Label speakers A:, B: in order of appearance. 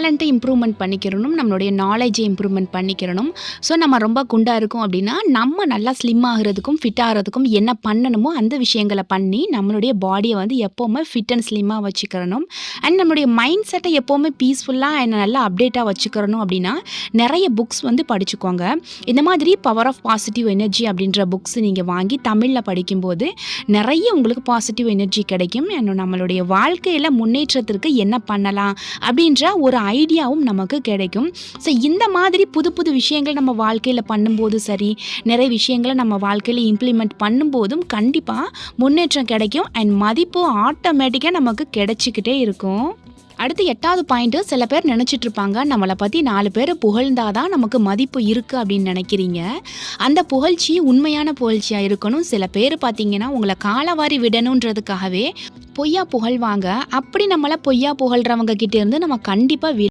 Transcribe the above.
A: டேலண்ட்டை improvement பண்ணிக்கிறணும், நம்மளுடைய நாலேஜை improvement பண்ணிக்கிறணும். So நம்ம ரொம்ப குண்டா இருக்கோம் அப்படின்னா, நம்ம நல்லா ஸ்லிம் ஆகுறதுக்கும், ஃபிட் ஆகுறதுக்கும் என்ன பண்ணணுமோ அந்த விஷயங்கள பண்ணி, நம்மளுடைய பாடிய வந்து எப்பவுமே ஃபிட் அண்ட் ஸ்லிம்மா வச்சுக்கிறணும். அண்ட் நம்மளுடைய மைண்ட் செட்டை எப்பவுமே பீஸ்ஃபுல்லா அண்ட் நல்லா அப்டேட்டா வச்சுக்கிறணும் அப்படின்னா, நெறைய புக்ஸ் வந்து படிச்சுக்கோங்க. இந்த மாதிரி பவர் ஆஃப் பாசிட்டிவ் எனர்ஜி அப்படின்ற புக்ஸ் நீங்க வாங்கி தமிழ்ல படிக்கும்போது, நெறைய உங்களுக்கு பாசிட்டிவ் எனர்ஜி கிடைக்கும். அண்ட் நம்மளுடைய வாழ்க்கையில முன்னேற்றத்திற்கு என்ன பண்ணலாம் அப்படின்ற ஒரு ஐடியாவும் நமக்கு கிடைக்கும். ஸோ இந்த மாதிரி புது புது விஷயங்கள் நம்ம வாழ்க்கையில் பண்ணும்போது சரி, நிறைய விஷயங்களை நம்ம வாழ்க்கையில் இம்ப்ளிமெண்ட் பண்ணும்போதும் கண்டிப்பாக முன்னேற்றம் கிடைக்கும். அண்ட் மதிப்பு ஆட்டோமேட்டிக்காக நமக்கு கிடைச்சிக்கிட்டே இருக்கும். அடுத்து 8வது பாயிண்ட்டு, சில பேர் நினச்சிட்டு இருப்பாங்க, நம்மளை பற்றி 4 பேர் புகழ்ந்தாதான் நமக்கு மதிப்பு இருக்குது அப்படின்னு நினைக்கிறீங்க. அந்த புகழ்ச்சி உண்மையான புகழ்ச்சியாக இருக்கணும். சில பேர் பார்த்தீங்கன்னா உங்களை காலவாரி விடணுன்றதுக்காகவே பொய்யா புகழ்வாங்க. அப்படி நம்மளை பொய்யா புகழ்கிறவங்க கிட்டே இருந்து நம்ம கண்டிப்பாக